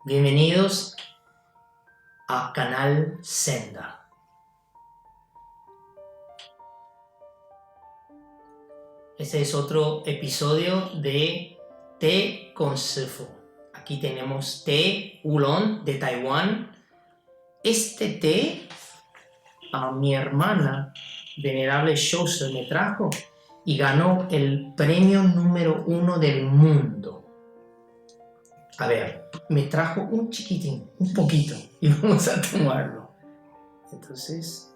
Bienvenidos a Canal Senda. Este es otro episodio de Té con Sifu. Aquí tenemos té oolong de Taiwán. Este té a mi hermana, venerable Shouser, me trajo y ganó el premio número 1 del mundo. A ver, me trajo un chiquitín, un poquito, y vamos a tomarlo. Entonces,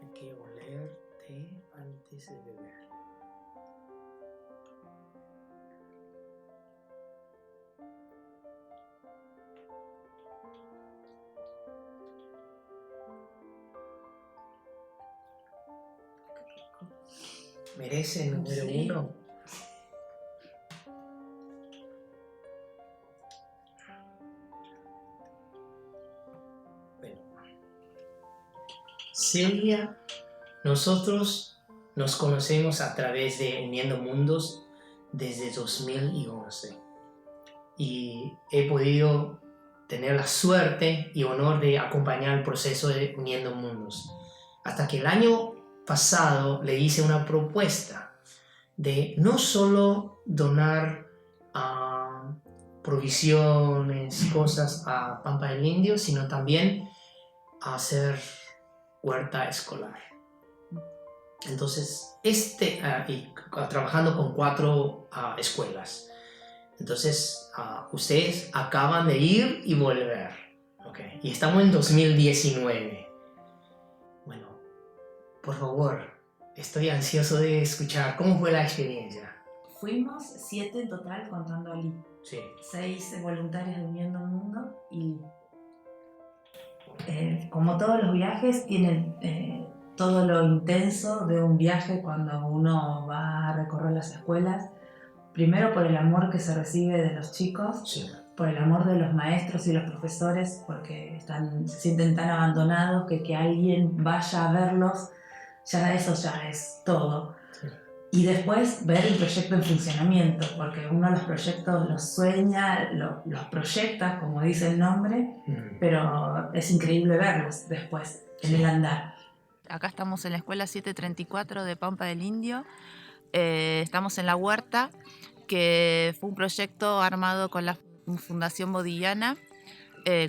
hay que oler té antes de beber. Merece el número 1. Bueno. Silvia, nosotros nos conocemos a través de Uniendo Mundos desde 2011 y he podido tener la suerte y honor de acompañar el proceso de Uniendo Mundos. Hasta que el año pasado le hice una propuesta de no solo donar provisiones, cosas a Pampa del Indio, sino también hacer huerta escolar. Entonces, trabajando con 4 escuelas. Entonces, ustedes acaban de ir y volver. Okay. Y estamos en 2019. Bueno, por favor, estoy ansioso de escuchar. ¿Cómo fue la experiencia? Fuimos 7 en total, contando a Lee. Sí. 6 voluntarios de Uniendo el Mundo y como todos los viajes tienen todo lo intenso de un viaje cuando uno va a recorrer las escuelas. Primero por el amor que se recibe de los chicos, Sí. por el amor de los maestros y los profesores, porque se sienten tan abandonados que alguien vaya a verlos, ya eso ya es todo. Sí. Y después ver el proyecto en funcionamiento, porque uno los proyectos los sueña, los proyecta, como dice el nombre, pero es increíble verlos después en el andar. Acá estamos en la escuela 734 de Pampa del Indio. Estamos en la huerta, que fue un proyecto armado con la Fundación Bodillana,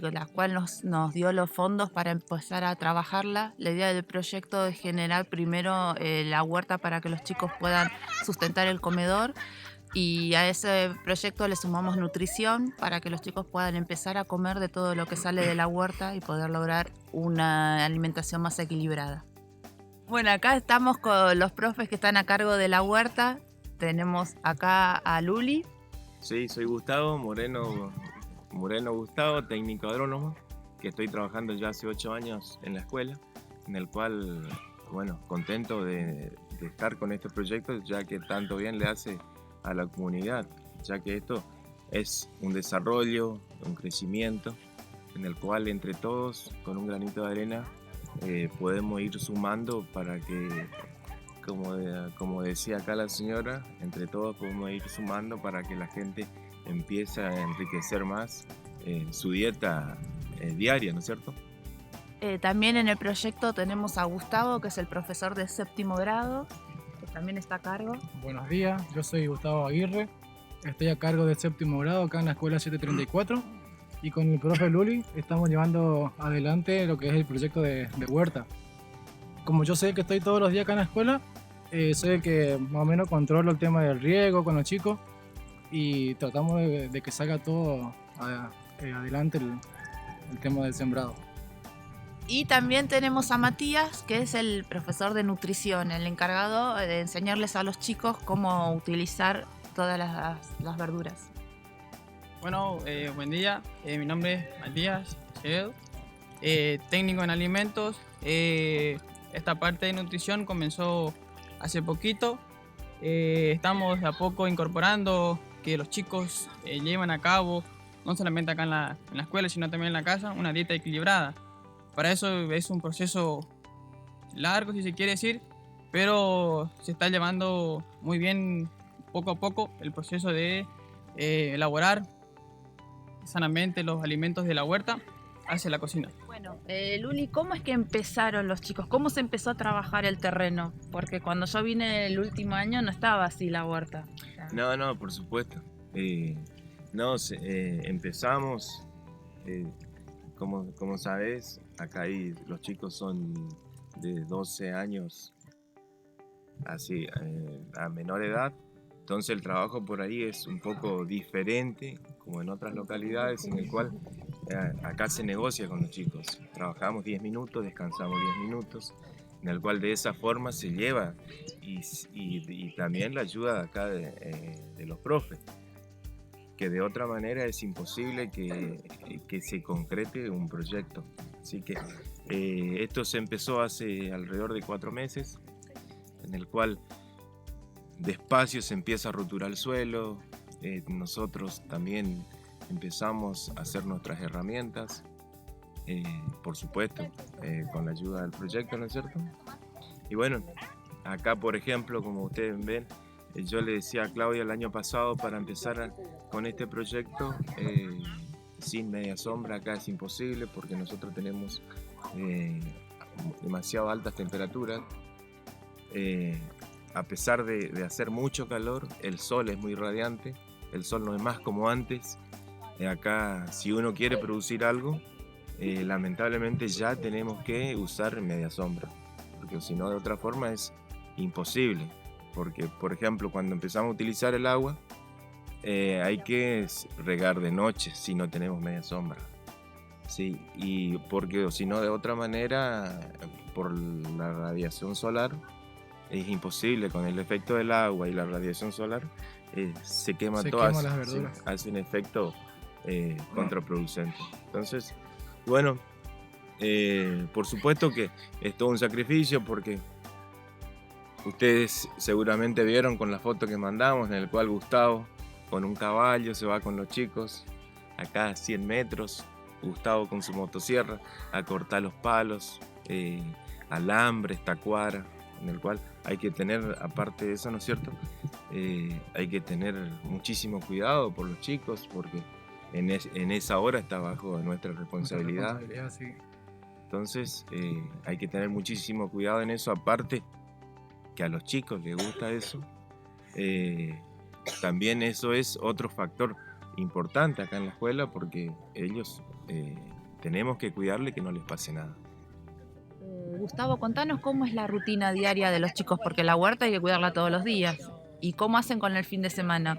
con la cual nos dio los fondos para empezar a trabajarla. La idea del proyecto es generar primero la huerta para que los chicos puedan sustentar el comedor, y a ese proyecto le sumamos nutrición para que los chicos puedan empezar a comer de todo lo que sale de la huerta y poder lograr una alimentación más equilibrada. Bueno, acá estamos con los profes que están a cargo de la huerta. Tenemos acá a Luli. Sí, soy Gustavo Moreno Gustavo, técnico agrónomo, que estoy trabajando ya hace 8 años en la escuela, en el cual, bueno, contento de estar con este proyecto, ya que tanto bien le hace a la comunidad, ya que esto es un desarrollo, un crecimiento, en el cual entre todos, con un granito de arena, podemos ir sumando para que, como decía acá la señora, entre todos podemos ir sumando para que la gente empiece a enriquecer más su dieta diaria, ¿no es cierto? También en el proyecto tenemos a Gustavo, que es el profesor de 7º grado, que también está a cargo. Buenos días, yo soy Gustavo Aguirre, estoy a cargo del 7º grado acá en la escuela 734. Y con el profe Luli estamos llevando adelante lo que es el proyecto de huerta. Como yo sé que estoy todos los días acá en la escuela, soy el que más o menos controlo el tema del riego con los chicos y tratamos de que salga todo adelante el tema del sembrado. Y también tenemos a Matías, que es el profesor de nutrición, el encargado de enseñarles a los chicos cómo utilizar todas las verduras. Bueno, buen día, mi nombre es Matías Chevedo, técnico en alimentos. Esta parte de nutrición comenzó hace poquito. Estamos de a poco incorporando que los chicos lleven a cabo, no solamente acá en la escuela, sino también en la casa, una dieta equilibrada. Para eso es un proceso largo, si se quiere decir, pero se está llevando muy bien poco a poco el proceso de elaborar sanamente los alimentos de la huerta hacia la cocina. Bueno, Luli, ¿cómo es que empezaron los chicos? ¿Cómo se empezó a trabajar el terreno? Porque cuando yo vine el último año no estaba así la huerta. No, por supuesto. Empezamos, como sabes, acá los chicos son de 12 años así, a menor edad. Entonces el trabajo por ahí es un poco diferente, como en otras localidades, en el cual acá se negocia con los chicos. Trabajamos 10 minutos, descansamos 10 minutos, en el cual de esa forma se lleva y también la ayuda acá de los profes, que de otra manera es imposible que se concrete un proyecto. Así que esto se empezó hace alrededor de 4 meses, en el cual despacio se empieza a roturar el suelo. Nosotros también empezamos a hacer nuestras herramientas, por supuesto, con la ayuda del proyecto, ¿no es cierto? Y bueno, acá por ejemplo, como ustedes ven, yo le decía a Claudia el año pasado, para empezar con este proyecto, sin media sombra acá es imposible, porque nosotros tenemos demasiado altas temperaturas. A pesar de hacer mucho calor, el sol es muy radiante, el sol no es más como antes. Acá, si uno quiere producir algo, lamentablemente ya tenemos que usar media sombra, porque si no, de otra forma es imposible. Porque, por ejemplo, cuando empezamos a utilizar el agua, hay que regar de noche si no tenemos media sombra. Sí, y porque si no, de otra manera, por la radiación solar, es imposible. Con el efecto del agua y la radiación solar, se quema todas, las verduras. hace un efecto contraproducente. Entonces, bueno, por supuesto que es todo un sacrificio, porque ustedes seguramente vieron con la foto que mandamos, en el cual Gustavo con un caballo se va con los chicos acá a 100 metros, Gustavo con su motosierra a cortar los palos, alambres, tacuara, en el cual hay que tener, aparte de eso, ¿no es cierto? Hay que tener muchísimo cuidado por los chicos, porque en esa hora está bajo nuestra responsabilidad. Sí. Entonces hay que tener muchísimo cuidado en eso, aparte que a los chicos les gusta eso. También eso es otro factor importante acá en la escuela, porque ellos tenemos que cuidarle que no les pase nada. Gustavo, contanos cómo es la rutina diaria de los chicos, porque la huerta hay que cuidarla todos los días. ¿Y cómo hacen con el fin de semana?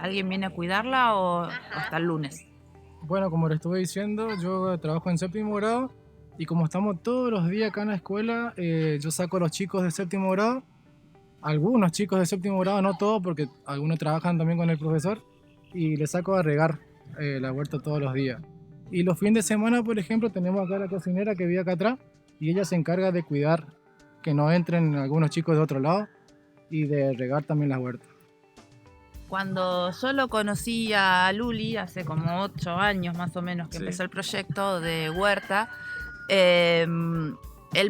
¿Alguien viene a cuidarla o hasta el lunes? Bueno, como les estuve diciendo, yo trabajo en séptimo grado y como estamos todos los días acá en la escuela, yo saco a los chicos de séptimo grado, algunos chicos de séptimo grado, no todos, porque algunos trabajan también con el profesor, y les saco a regar la huerta todos los días. Y los fines de semana, por ejemplo, tenemos acá la cocinera que vive acá atrás, y ella se encarga de cuidar que no entren algunos chicos de otro lado y de regar también la huerta. Cuando yo lo conocí a Luli, hace como 8 años más o menos que empezó el proyecto de huerta, él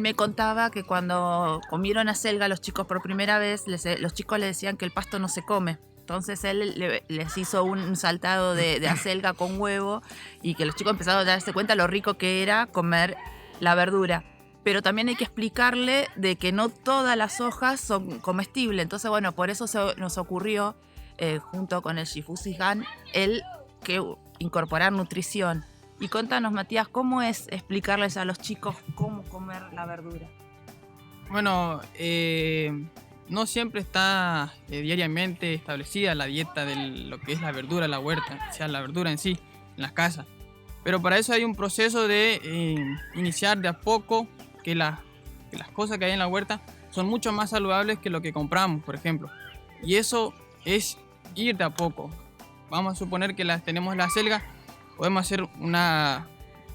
me contaba que cuando comieron acelga los chicos por primera vez, los chicos le decían que el pasto no se come. Entonces él les hizo un saltado de acelga con huevo, y que los chicos empezaron a darse cuenta lo rico que era comer la verdura. Pero también hay que explicarle de que no todas las hojas son comestibles. Entonces, bueno, por eso nos ocurrió, junto con el Shifusi-han, que incorporar nutrición. Y contanos, Matías, ¿cómo es explicarles a los chicos cómo comer la verdura? Bueno, no siempre está diariamente establecida la dieta de lo que es la verdura, la huerta, o sea, la verdura en sí, en las casas. Pero para eso hay un proceso de iniciar de a poco, que las cosas que hay en la huerta son mucho más saludables que lo que compramos, por ejemplo. Y eso es ir de a poco. Vamos a suponer que tenemos la acelga, podemos hacer unas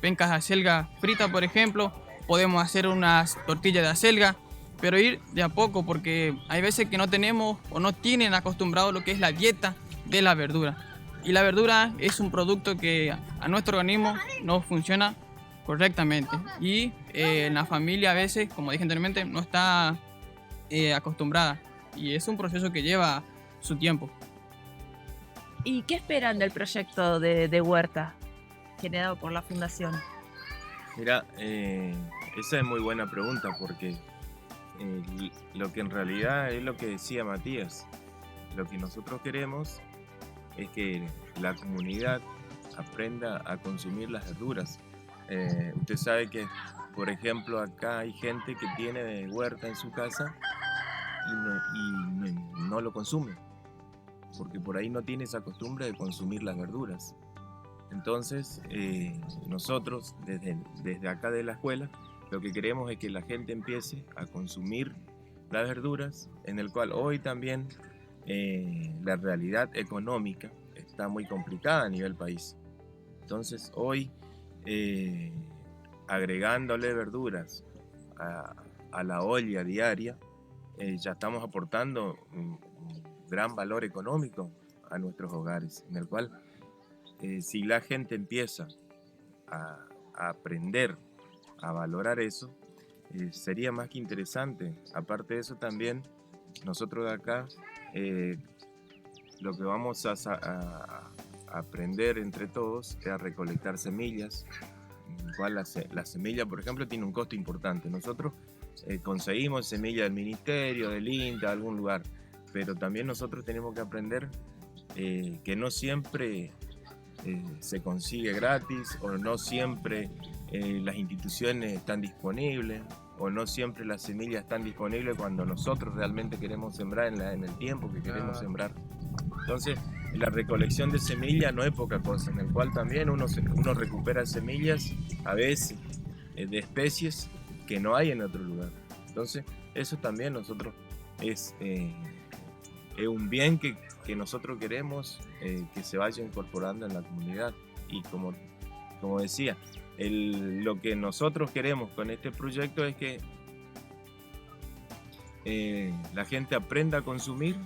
pencas de acelga frita, por ejemplo, podemos hacer unas tortillas de acelga, pero ir de a poco, porque hay veces que no tenemos o no tienen acostumbrado lo que es la dieta de la verdura. Y la verdura es un producto que a nuestro organismo no funciona correctamente. Y en la familia a veces, como dije anteriormente, no está acostumbrada. Y es un proceso que lleva su tiempo. ¿Y qué esperan del proyecto de huerta generado por la Fundación? Mira, esa es muy buena pregunta porque lo que en realidad es lo que decía Matías. Lo que nosotros queremos es que la comunidad aprenda a consumir las verduras. Usted sabe que, por ejemplo, acá hay gente que tiene huerta en su casa y no lo consume, porque por ahí no tiene esa costumbre de consumir las verduras. Entonces, nosotros desde acá de la escuela, lo que queremos es que la gente empiece a consumir las verduras, en el cual hoy también la realidad económica está muy complicada a nivel país. Entonces hoy agregándole verduras a la olla diaria, ya estamos aportando un gran valor económico a nuestros hogares, en el cual si la gente empieza a aprender a valorar eso, sería más que interesante. Aparte de eso también, nosotros de acá lo que vamos a aprender entre todos es a recolectar semillas, en el cual la semilla, por ejemplo, tiene un costo importante. Nosotros conseguimos semillas del ministerio, del INTA, de algún lugar, pero también nosotros tenemos que aprender que no siempre se consigue gratis, o no siempre las instituciones están disponibles, o no siempre las semillas están disponibles cuando nosotros realmente queremos sembrar en el tiempo que queremos sembrar. Entonces, la recolección de semillas no es poca cosa, en el cual también uno recupera semillas a veces de especies que no hay en otro lugar. Entonces, eso también nosotros es un bien que nosotros queremos que se vaya incorporando en la comunidad. Y como decía, lo que nosotros queremos con este proyecto es que la gente aprenda a consumir,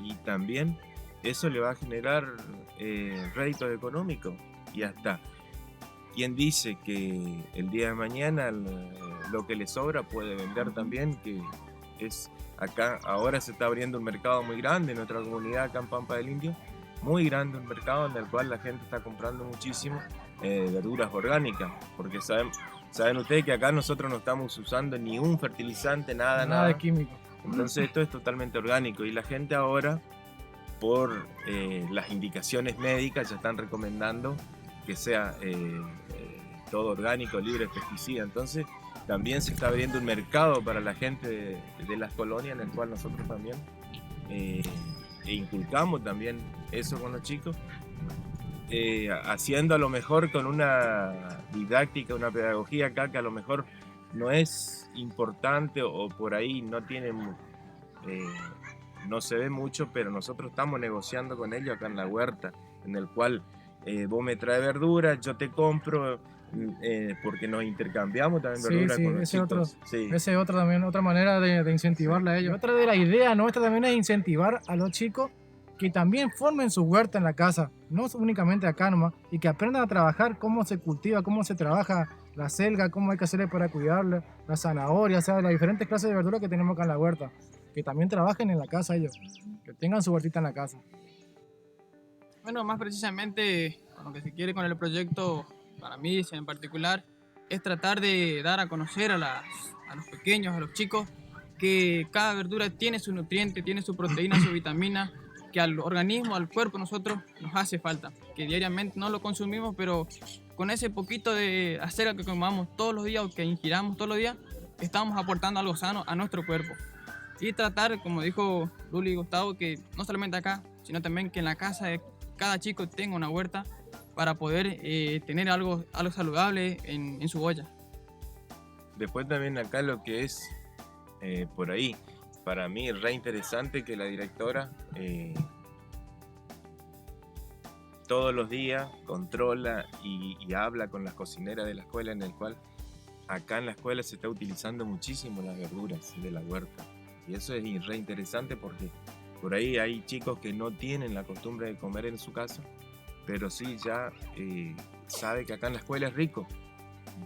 y también eso le va a generar réditos económicos. Y hasta quien dice que el día de mañana lo que le sobra puede vender también, que es acá. Ahora se está abriendo un mercado muy grande en nuestra comunidad acá en Pampa del Indio, muy grande, un mercado en el cual la gente está comprando muchísimo verduras orgánicas, porque saben ustedes que acá nosotros no estamos usando ni un fertilizante, nada de químico. Entonces esto es totalmente orgánico, y la gente ahora, por las indicaciones médicas, ya están recomendando que sea todo orgánico, libre de pesticidas. Entonces también se está abriendo un mercado para la gente de las colonias, en el cual nosotros también inculcamos también eso con los chicos, haciendo a lo mejor con una didáctica, una pedagogía acá que a lo mejor no es importante, o por ahí no tiene, no se ve mucho, pero nosotros estamos negociando con ellos acá en la huerta, en el cual vos me traes verduras, yo te compro, porque nos intercambiamos también verduras con los chicos. Esa es otra manera de incentivarla a ellos. Otra de la idea nuestra también es incentivar a los chicos que también formen su huerta en la casa, no únicamente acá nomás, y que aprendan a trabajar cómo se cultiva, cómo se trabaja la selga, cómo hay que hacerle para cuidarla, la zanahoria, o sea, las diferentes clases de verduras que tenemos acá en la huerta. Que también trabajen en la casa ellos, que tengan su huertita en la casa. Bueno, más precisamente, lo que se quiere con el proyecto, para mí en particular, es tratar de dar a conocer a los pequeños, a los chicos, que cada verdura tiene su nutriente, tiene su proteína, su vitamina, que al organismo, al cuerpo nosotros nos hace falta, que diariamente no lo consumimos, pero con ese poquito de acelga que comamos todos los días o que ingiramos todos los días, estamos aportando algo sano a nuestro cuerpo. Y tratar, como dijo Luli y Gustavo, que no solamente acá, sino también que en la casa de cada chico tenga una huerta para poder tener algo saludable en su olla. Después también acá lo que es por ahí, para mí es re interesante que la directora todos los días controla y habla con las cocineras de la escuela, en el cual acá en la escuela se está utilizando muchísimo las verduras de la huerta. Y eso es re interesante porque por ahí hay chicos que no tienen la costumbre de comer en su casa, pero sí ya sabe que acá en la escuela es rico.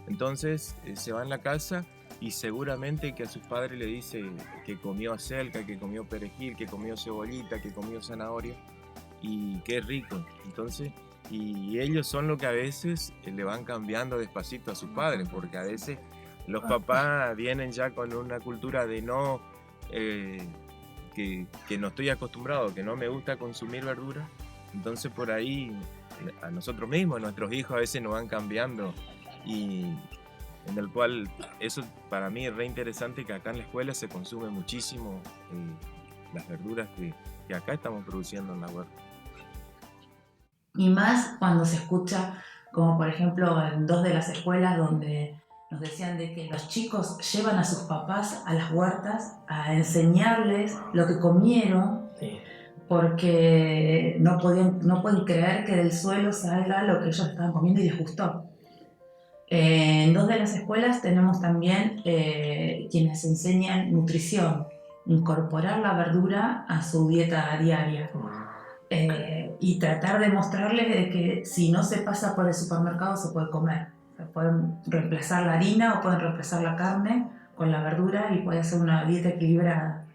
Entonces se va en la casa y seguramente que a sus padres le dice que comió acelga, que comió perejil, que comió cebollita, que comió zanahoria y que es rico. Entonces, y ellos son los que a veces le van cambiando despacito a sus padres, porque a veces los papás vienen ya con una cultura de no, que no estoy acostumbrado, que no me gusta consumir verduras. Entonces por ahí a nosotros mismos, nuestros hijos a veces nos van cambiando, y en el cual eso para mí es re interesante, que acá en la escuela se consume muchísimo las verduras que acá estamos produciendo en la huerta. Y más cuando se escucha, como por ejemplo en 2 de las escuelas donde nos decían de que los chicos llevan a sus papás a las huertas a enseñarles lo que comieron, Sí. porque no pueden creer que del suelo salga lo que ellos estaban comiendo y les gustó. En 2 de las escuelas tenemos también quienes enseñan nutrición, incorporar la verdura a su dieta diaria. Y tratar de mostrarles de que si no se pasa por el supermercado se puede comer. Se pueden reemplazar la harina o pueden reemplazar la carne con la verdura y puede ser una dieta equilibrada.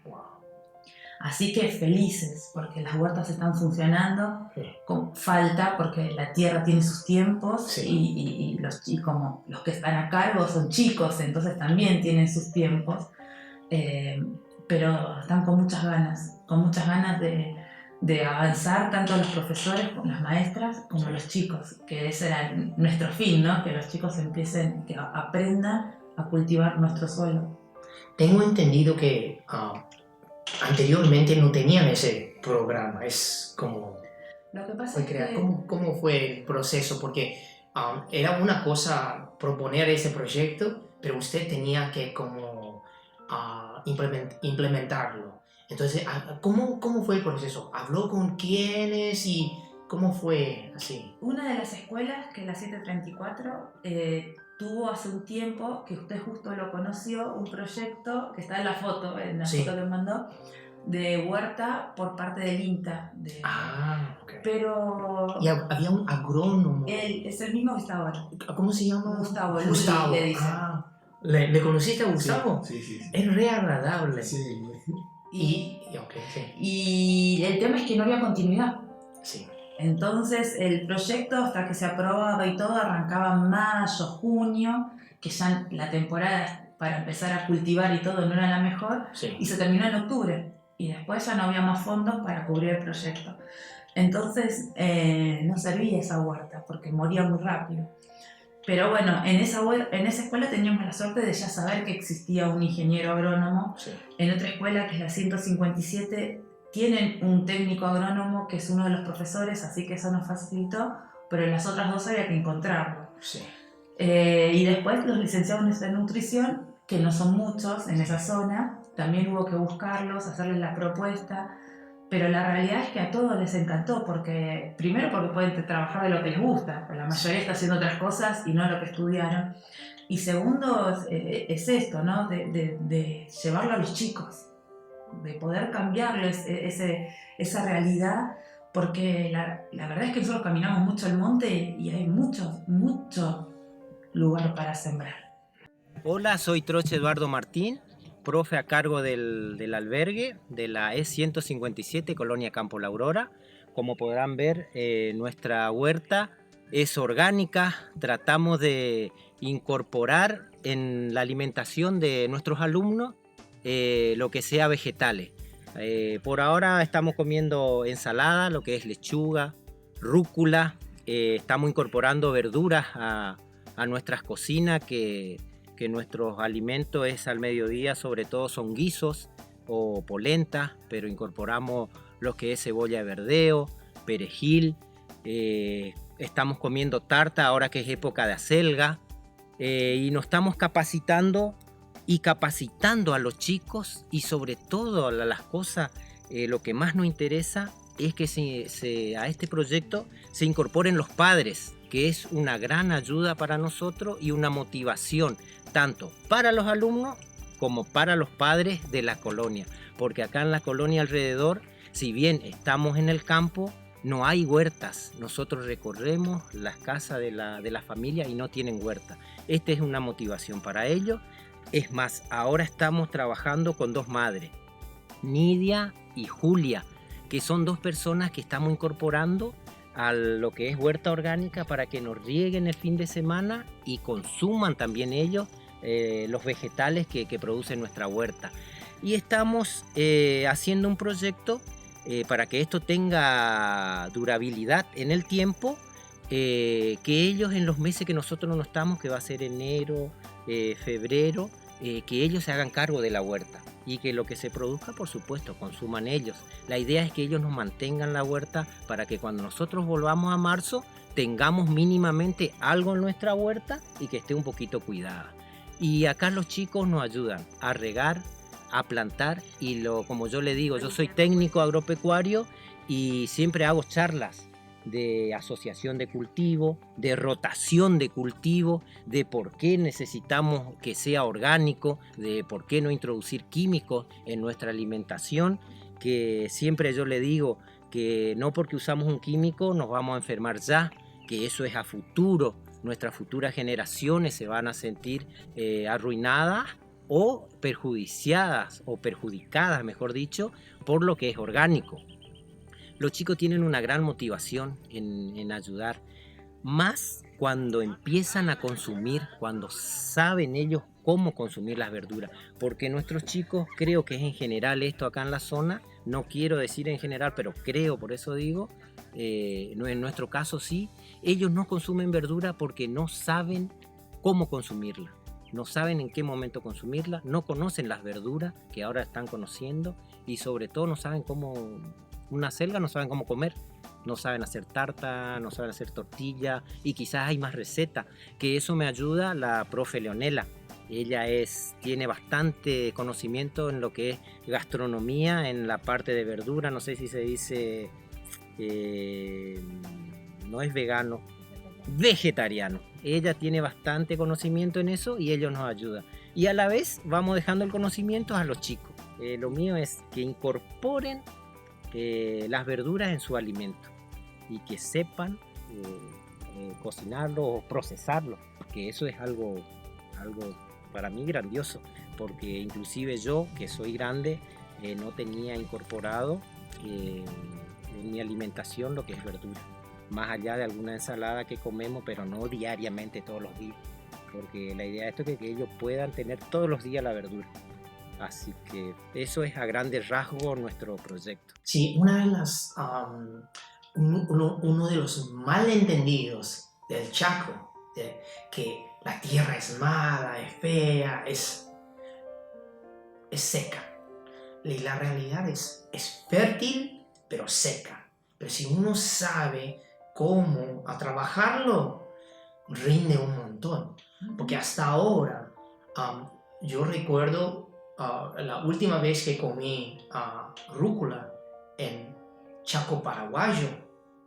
Así que felices porque las huertas están funcionando, Sí. con falta porque la tierra tiene sus tiempos, Sí. y los chicos, como los que están a cargo son chicos, entonces también tienen sus tiempos, pero están con muchas ganas de avanzar, tanto los profesores como las maestras como los chicos, que ese era nuestro fin, ¿no? Que los chicos empiecen, que aprendan a cultivar nuestro suelo. Tengo entendido que anteriormente no tenían ese programa, es como Lo que pasa fue es crear. que ¿Cómo fue el proceso? Porque era una cosa proponer ese proyecto, pero usted tenía que como implementarlo. Entonces, ¿cómo fue el proceso? ¿Habló con quiénes y cómo fue así? una de las escuelas, que es la 734, tuvo hace un tiempo, que usted justo lo conoció, un proyecto que está en la foto Sí. que mandó, de huerta por parte del INTA. Ok. Pero Y había un agrónomo. él es el mismo que está ahora. ¿Cómo se llama? Gustavo, Gustavo. Luli, le dicen. ¿Le conociste a Gustavo? Sí, sí, sí. Es re agradable. Sí, Ok, sí. Y el tema es que no había continuidad. Sí. Entonces el proyecto, hasta que se aprobaba y todo, arrancaba en mayo, junio, que ya la temporada para empezar a cultivar y todo no era la mejor, Sí. y se terminó en octubre. Y después ya no había más fondos para cubrir el proyecto. Entonces no servía esa huerta porque moría muy rápido. Pero bueno, en esa escuela teníamos la suerte de ya saber que existía un ingeniero agrónomo. Sí. En otra escuela, que es la 157, tienen un técnico agrónomo que es uno de los profesores, así que eso nos facilitó, pero en las otras 2 había que encontrarlo. Sí. Y después los licenciados en nutrición, que no son muchos en esa zona, también hubo que buscarlos, hacerles la propuesta, pero la realidad es que a todos les encantó, primero porque pueden trabajar de lo que les gusta, la mayoría está haciendo otras cosas y no lo que estudiaron, y segundo es esto, ¿no? de llevarlo a los chicos, de poder cambiarles esa realidad, porque la verdad es que nosotros caminamos mucho el monte y hay mucho lugar para sembrar. Hola, soy Troche Eduardo Martín, profe a cargo del albergue de la E157, Colonia Campo La Aurora. Como podrán ver, nuestra huerta es orgánica. Tratamos de incorporar en la alimentación de nuestros alumnos lo que sea vegetales. Por ahora estamos comiendo ensalada, lo que es lechuga, rúcula. Estamos incorporando verduras a nuestras cocinas, que nuestros alimentos es al mediodía, sobre todo son guisos o polenta, pero incorporamos lo que es cebolla de verdeo, perejil. Estamos comiendo tarta ahora que es época de acelga, y nos estamos capacitando a los chicos, y sobre todo las cosas, lo que más nos interesa es que a este proyecto se incorporen los padres, que es una gran ayuda para nosotros y una motivación tanto para los alumnos como para los padres de la colonia, porque acá en la colonia alrededor si bien estamos en el campo, no hay huertas. Nosotros recorremos las casas de la familia y no tienen huerta. Esta es una motivación para ellos. Es más, ahora estamos trabajando con 2 madres, Nidia y Julia, que son 2 personas que estamos incorporando a lo que es huerta orgánica para que nos rieguen el fin de semana y consuman también ellos los vegetales que produce nuestra huerta. Y estamos haciendo un proyecto para que esto tenga durabilidad en el tiempo, que ellos en los meses que nosotros no estamos, que va a ser enero, febrero, que ellos se hagan cargo de la huerta y que lo que se produzca, por supuesto, consuman ellos. La idea es que ellos nos mantengan la huerta para que cuando nosotros volvamos a marzo tengamos mínimamente algo en nuestra huerta y que esté un poquito cuidada. Y acá los chicos nos ayudan a regar, a plantar y como yo le digo, yo soy técnico agropecuario y siempre hago charlas de asociación de cultivo, de rotación de cultivo, de por qué necesitamos que sea orgánico, de por qué no introducir químicos en nuestra alimentación, que siempre yo le digo que no porque usamos un químico nos vamos a enfermar ya, que eso es a futuro, nuestras futuras generaciones se van a sentir arruinadas o perjudicadas, mejor dicho, por lo que es orgánico. Los chicos tienen una gran motivación en ayudar, más cuando empiezan a consumir, cuando saben ellos cómo consumir las verduras, porque nuestros chicos, creo que es en general esto acá en la zona, no quiero decir en general, pero creo, por eso digo, en nuestro caso sí, ellos no consumen verdura porque no saben cómo consumirla. No saben en qué momento consumirla, no conocen las verduras que ahora están conociendo y sobre todo no saben cómo, una selga no saben cómo comer, no saben hacer tarta, no saben hacer tortilla y quizás hay más recetas, que eso me ayuda la profe Leonela. Ella tiene bastante conocimiento en lo que es gastronomía, en la parte de verdura, no sé si se dice, no es vegano, vegetariano. Ella tiene bastante conocimiento en eso y ellos nos ayudan. Y a la vez vamos dejando el conocimiento a los chicos. Lo mío es que incorporen las verduras en su alimento y que sepan cocinarlo o procesarlo, que eso es algo para mí grandioso, porque inclusive yo, que soy grande, no tenía incorporado en mi alimentación lo que es verdura, más allá de alguna ensalada que comemos, pero no diariamente todos los días, porque la idea de esto es que ellos puedan tener todos los días la verdura. Así que eso es a grandes rasgos nuestro proyecto. Sí, una de las, uno de los malentendidos del Chaco, que la tierra es mala, es fea, es seca. Y la realidad es fértil, pero seca. Pero si uno sabe cómo a trabajarlo, rinde un montón. Porque hasta ahora, yo recuerdo la última vez que comí rúcula en Chaco paraguayo,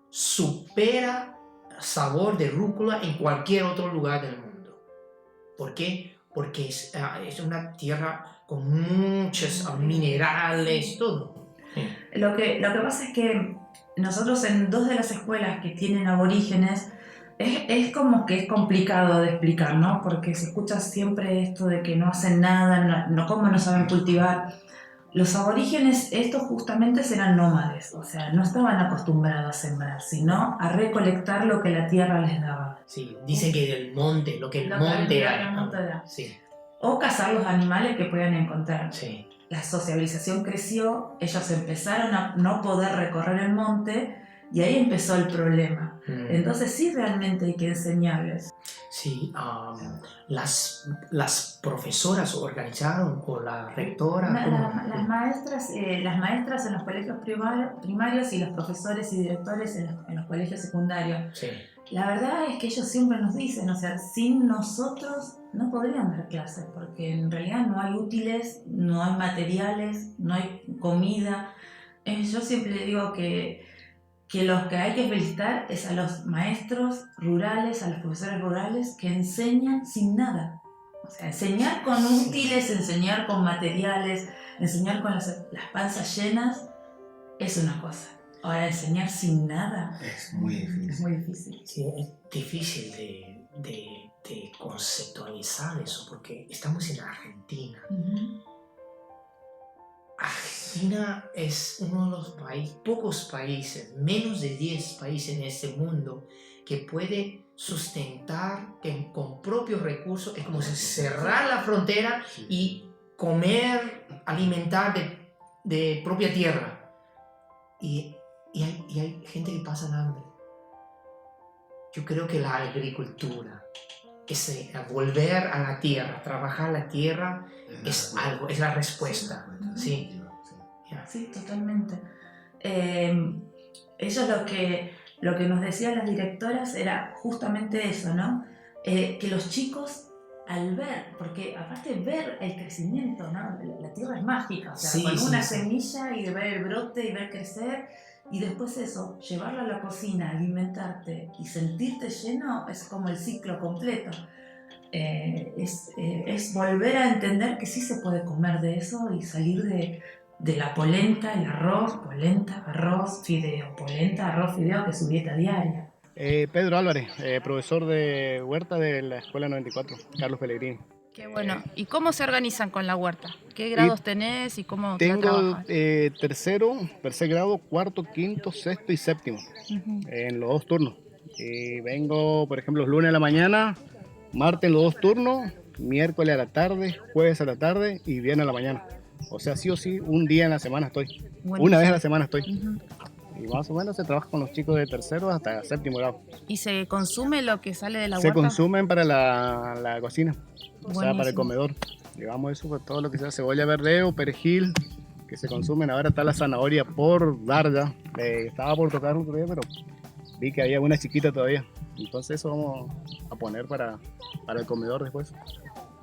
supera sabor de rúcula en cualquier otro lugar del mundo. ¿Por qué? Porque es una tierra con muchos minerales, todo. Lo que pasa es que nosotros en 2 de las escuelas que tienen aborígenes, es como que es complicado de explicar, ¿no? Porque se escucha siempre esto de que no hacen nada, cómo no saben cultivar. Los aborígenes, estos justamente eran nómades, o sea, no estaban acostumbrados a sembrar, sino a recolectar lo que la tierra les daba. Sí, dicen que del monte, lo que el monte da. Sí. O cazar los animales que puedan encontrar. Sí. La sociabilización creció, ellos empezaron a no poder recorrer el monte y ahí empezó el problema. Entonces sí, realmente hay que enseñarles. Sí, las profesoras organizaron, o la rectora. Las maestras en los colegios primarios y los profesores y directores en los colegios secundarios. Sí. La verdad es que ellos siempre nos dicen, o sea, sin nosotros no podrían dar clases, porque en realidad no hay útiles, no hay materiales, no hay comida. Yo siempre digo que los que hay que felicitar es a los maestros rurales, a los profesores rurales que enseñan sin nada. O sea, enseñar con útiles, enseñar con materiales, enseñar con las panzas llenas, es una cosa. Ahora, enseñar sin nada Es muy difícil. es muy difícil. Sí, es difícil de conceptualizar eso porque estamos en Argentina. Argentina es uno de los pocos países, menos de 10 países en este mundo, que puede sustentar con propios recursos. Es como si cerrar la frontera y comer, alimentar de propia tierra. Y hay gente que pasa hambre. Yo creo que la agricultura, volver a la tierra, trabajar la tierra, es la respuesta. Sí. Sí, totalmente. Ellos lo que nos decían las directoras era justamente eso, ¿no? Que los chicos al ver, porque aparte ver el crecimiento, ¿no? La tierra es mágica, o sea, Sí, con sí, una sí. semilla y de ver el brote y ver crecer, y después eso, llevarlo a la cocina, alimentarte y sentirte lleno, es como el ciclo completo. Es volver a entender que sí se puede comer de eso y salir de la polenta, el arroz, polenta, arroz, fideo, polenta, arroz, fideo, que es su dieta diaria. Pedro Álvarez, profesor de huerta de la Escuela 94, Carlos Pellegrini. Qué bueno. ¿Y cómo se organizan con la huerta? ¿Qué grados tenés y cómo la Tengo trabajas? tercer grado, cuarto, quinto, sexto y séptimo, en los 2 turnos. Vengo, por ejemplo, los lunes a la mañana, martes en los 2 turnos, miércoles a la tarde, jueves a la tarde y viernes a la mañana. O sea, sí o sí, un día en la semana estoy. Buenísimo. Una vez a la semana estoy. Ujú. Y más o menos se trabaja con los chicos de tercero hasta séptimo grado. ¿Y se consume lo que sale de la Se huerta? consumen para la cocina, o sea, para el Buenísimo. comedor. Llevamos eso, pues, todo lo que sea cebolla verdeo, perejil, que se consumen. Ahora está la zanahoria por dar ya. Estaba por tocar otro día, pero vi que había una chiquita todavía. Entonces eso vamos a poner para el comedor después.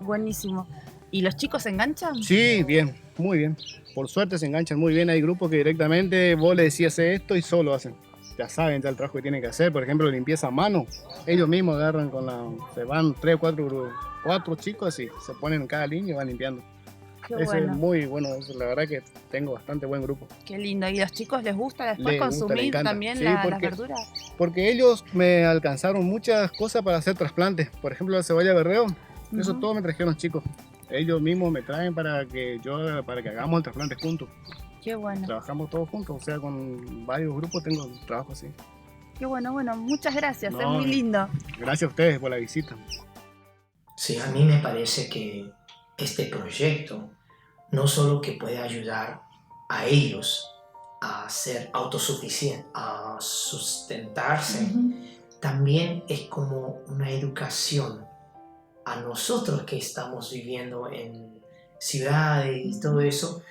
Buenísimo. ¿Y los chicos se enganchan? Sí, bien, muy bien. Por suerte se enganchan muy bien. Hay grupos que directamente vos le decís hacer esto y solo hacen. Ya saben ya el trabajo que tienen que hacer. Por ejemplo, limpieza a mano. Ellos mismos agarran se van 3 o 4 chicos así, se ponen en cada línea y van limpiando. Qué Eso bueno. es muy bueno, eso, la verdad que tengo bastante buen grupo. Qué lindo. ¿Y a los chicos les gusta después Les gusta, les consumir encanta. también Sí, las porque- verduras? Porque ellos me alcanzaron muchas cosas para hacer trasplantes. Por ejemplo, la cebolla berreo, eso Ujú. todo me trajeron los chicos. Ellos mismos me traen para que hagamos el trasplante juntos. Qué bueno. Trabajamos todos juntos, o sea, con varios grupos tengo un trabajo así. Qué bueno, muchas gracias. Es No, muy lindo. Gracias a ustedes por la visita. Sí, a mí me parece que este proyecto no solo que puede ayudar a ellos a ser autosuficientes, a sustentarse, también es como una educación a nosotros que estamos viviendo en ciudades y todo eso.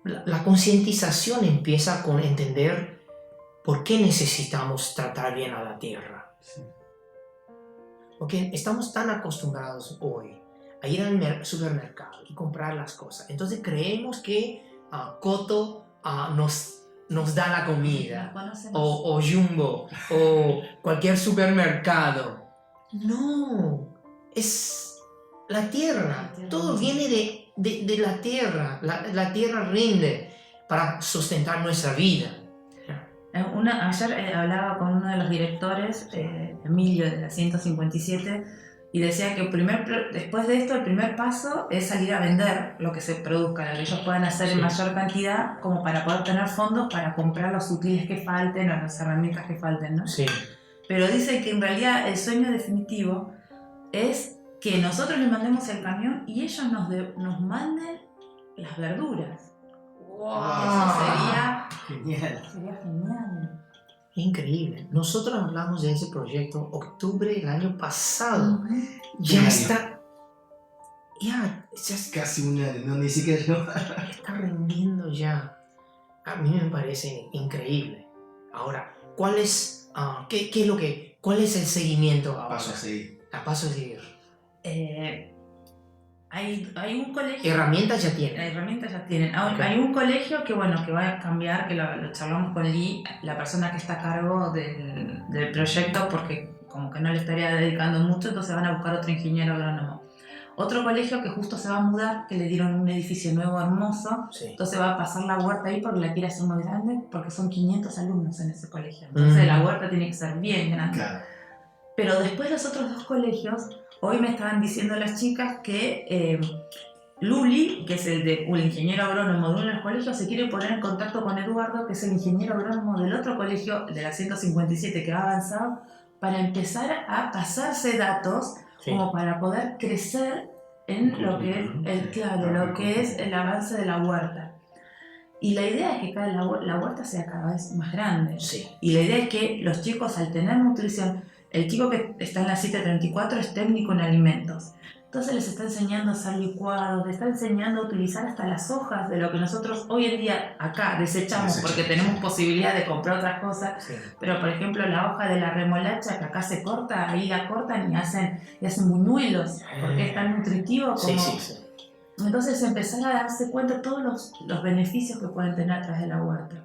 La concientización empieza con entender por qué necesitamos tratar bien a la tierra. Porque estamos tan acostumbrados hoy a ir al supermercado y comprar las cosas. Entonces creemos que Coto nos da la comida, o Jumbo, o cualquier supermercado. No, es la tierra. Todo viene de la tierra. La tierra rinde para sustentar nuestra vida. Ayer hablaba con uno de los directores, Emilio, de la 157, y decía que después de esto el primer paso es salir a vender lo que se produzca, lo que ellos puedan hacer en mayor cantidad, como para poder tener fondos para comprar los útiles que falten o las herramientas que falten, ¿no? Sí. Pero dice que en realidad el sueño definitivo es que nosotros les mandemos el camión y ellos nos manden las verduras. Eso sería genial. Increíble. Nosotros hablamos de ese proyecto octubre del año pasado. Ya Un está. Ya Casi un año, no, ni siquiera yo. está rindiendo ya. A mí me parece increíble. Ahora, ¿cuál es el seguimiento ahora? Paso a seguir. A paso a seguir. Hay un colegio. Herramientas ya Las tienen. herramientas ya tienen. Ok. Hay un colegio que va a cambiar, que lo charlamos con Lee, la persona que está a cargo del proyecto, porque como que no le estaría dedicando mucho, entonces van a buscar otro ingeniero agrónomo. otro colegio que justo se va a mudar, que le dieron un edificio nuevo hermoso, Sí. entonces va a pasar la huerta ahí porque la quiere hacer más grande, porque son 500 alumnos en ese colegio, entonces la huerta tiene que ser bien grande. Claro. Pero después los otros dos colegios, hoy me estaban diciendo las chicas que Luli, que es el ingeniero agrónomo de uno de los colegios, se quiere poner en contacto con Eduardo, que es el ingeniero agrónomo del otro colegio, de la 157 que va avanzado, para empezar a pasarse datos Sí. como para poder crecer en lo que es, lo que es el avance de la huerta. Y la idea es que la huerta sea cada vez más grande. Sí. Y la idea es que los chicos, al tener nutrición, el chico que está en la 734 es técnico en alimentos. Entonces les está enseñando a hacer licuados, les está enseñando a utilizar hasta las hojas de lo que nosotros hoy en día acá desechamos porque tenemos posibilidad de comprar otras cosas. Sí. Pero por ejemplo la hoja de la remolacha que acá se corta, ahí la cortan y hacen buñuelos porque es tan nutritivo como... Sí, sí, sí. Entonces empezar a darse cuenta de todos los beneficios que pueden tener a través de la huerta.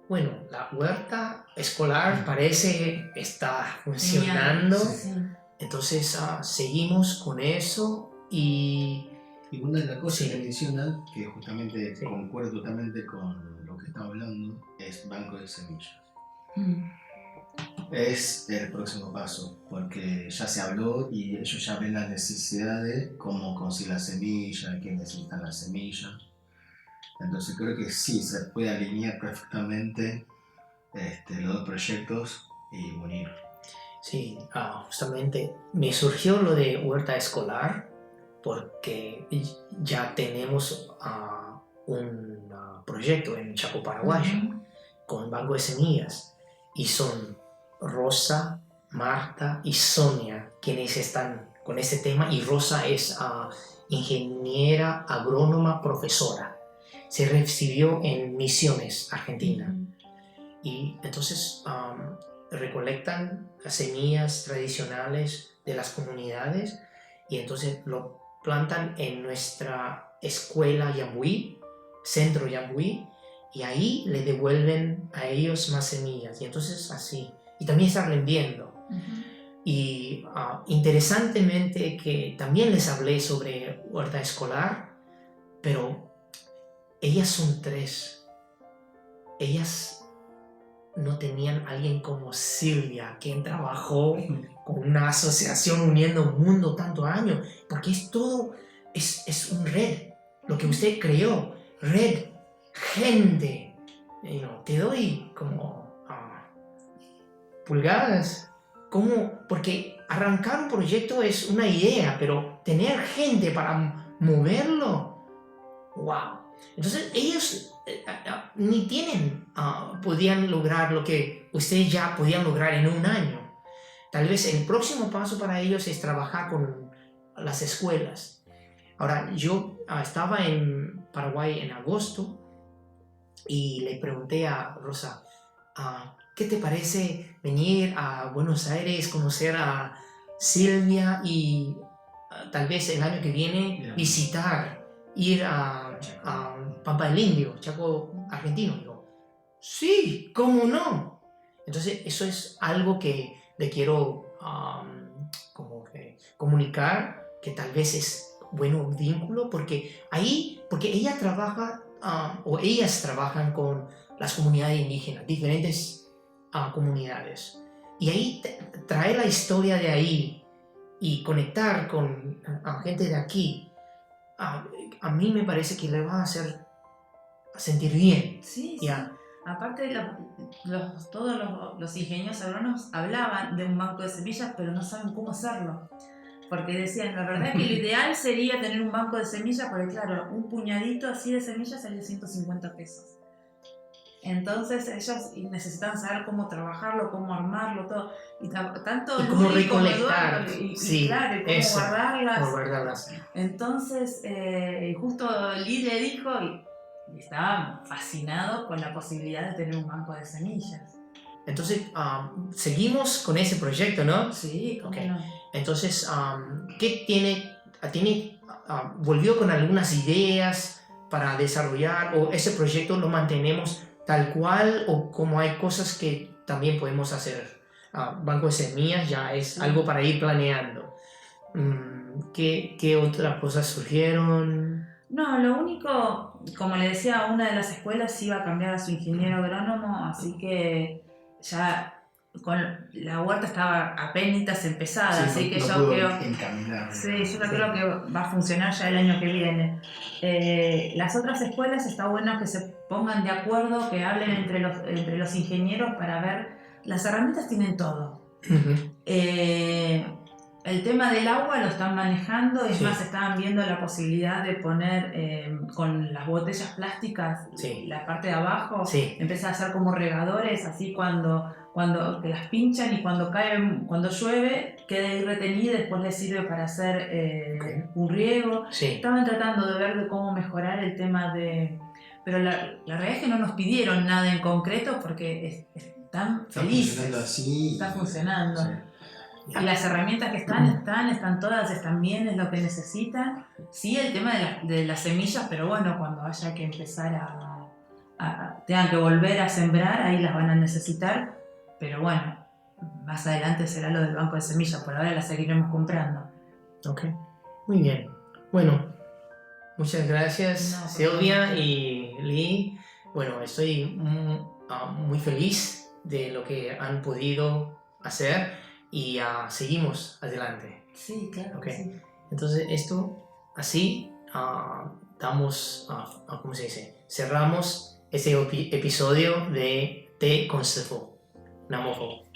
Bueno, la huerta escolar parece estar funcionando. Sí. Entonces seguimos con eso y Y una de las cosas Sí. que mencionan, que justamente Sí. concuerdo totalmente con lo que estaba hablando, es banco de semillas. Es el próximo paso, porque ya se habló y ellos ya ven la necesidad de cómo conseguir la semilla, quién necesita la semilla. Entonces creo que sí, se puede alinear perfectamente los dos proyectos y unir. sí, justamente me surgió lo de huerta escolar porque ya tenemos un proyecto en Chaco Paraguayo con banco de semillas y son Rosa, Marta y Sonia quienes están con ese tema, y Rosa es ingeniera agrónoma profesora. Se recibió en Misiones, Argentina. Y entonces recolectan las semillas tradicionales de las comunidades y entonces lo plantan en nuestra escuela Yambuí, centro Yambuí, y ahí le devuelven a ellos más semillas. Y entonces así. Y también están vendiendo. Y interesantemente que también les hablé sobre huerta escolar, pero ellas son 3. Ellas no tenían alguien como Silvia, quien trabajó con una asociación uniendo un mundo tantos años, porque es todo, es un red, lo que usted creó, red, gente. Te doy como pulgadas, porque arrancar un proyecto es una idea, pero tener gente para moverlo, wow. Entonces ellos ni podían lograr lo que ustedes ya podían lograr en un año. Tal vez el próximo paso para ellos es trabajar con las escuelas. Ahora, yo estaba en Paraguay en agosto y le pregunté a Rosa, ¿qué te parece venir a Buenos Aires, conocer a Silvia y tal vez el año que viene ir a Pampa del Indio, Chaco argentino? Digo, sí, ¿cómo no? Entonces eso es algo que le quiero comunicar, que tal vez es bueno vínculo, porque ella trabaja, o ellas trabajan con las comunidades indígenas, diferentes comunidades, y ahí traer la historia de ahí y conectar con gente de aquí, a mí me parece que le va a hacer sentir bien. Sí, Yeah. sí. Aparte, todos los ingenieros agrónomos hablaban de un banco de semillas, pero no saben cómo hacerlo. Porque decían, la verdad es que lo ideal sería tener un banco de semillas, porque claro, un puñadito así de semillas salía 150 pesos. Entonces ellos necesitan saber cómo trabajarlo, cómo armarlo, todo. Y tanto Y cómo Luli como recolectar. Eduardo, y Sí, claro, y cómo eso, guardarlas. cómo guardarlas. Entonces, justo Lee le dijo, y estaba fascinado con la posibilidad de tener un banco de semillas. Entonces, seguimos con ese proyecto, ¿no? Sí, ¿cómo Okay. no? Entonces, ¿qué volvió con algunas ideas para desarrollar, o ese proyecto lo mantenemos tal cual, o como hay cosas que también podemos hacer? Banco de semillas ya es algo para ir planeando. ¿Qué otras cosas surgieron? No, lo único, como le decía, una de las escuelas iba a cambiar a su ingeniero agrónomo, así que ya con la huerta estaba apenas empezada, así que yo creo... Sí, yo creo que va a funcionar ya el año que viene. Las otras escuelas está bueno que se pongan de acuerdo, que hablen entre los ingenieros para ver, las herramientas tienen todo. El tema del agua lo están manejando, es más, estaban viendo la posibilidad de poner con las botellas plásticas, la parte de abajo, empieza a hacer como regadores, así cuando que las pinchan y cuando llueve, queda ahí retenida y después les sirve para hacer un riego. Estaban tratando de ver de cómo mejorar el tema de... Pero la realidad es que no nos pidieron nada en concreto porque están felices. Está funcionando. Y las herramientas que están todas, están bien, es lo que necesitan. Sí, el tema de las semillas, pero bueno, cuando haya que empezar tengan que volver a sembrar, ahí las van a necesitar. Pero bueno, más adelante será lo del banco de semillas, por ahora las seguiremos comprando. Ok, muy bien. Bueno, muchas gracias Silvia y Lee. Bueno, estoy muy feliz de lo que han podido hacer. Y seguimos adelante. Sí, claro. Okay. Sí. Entonces esto, así, damos, ¿cómo se dice? Cerramos ese episodio de Té con Sư Phụ. Nam Mô Phật.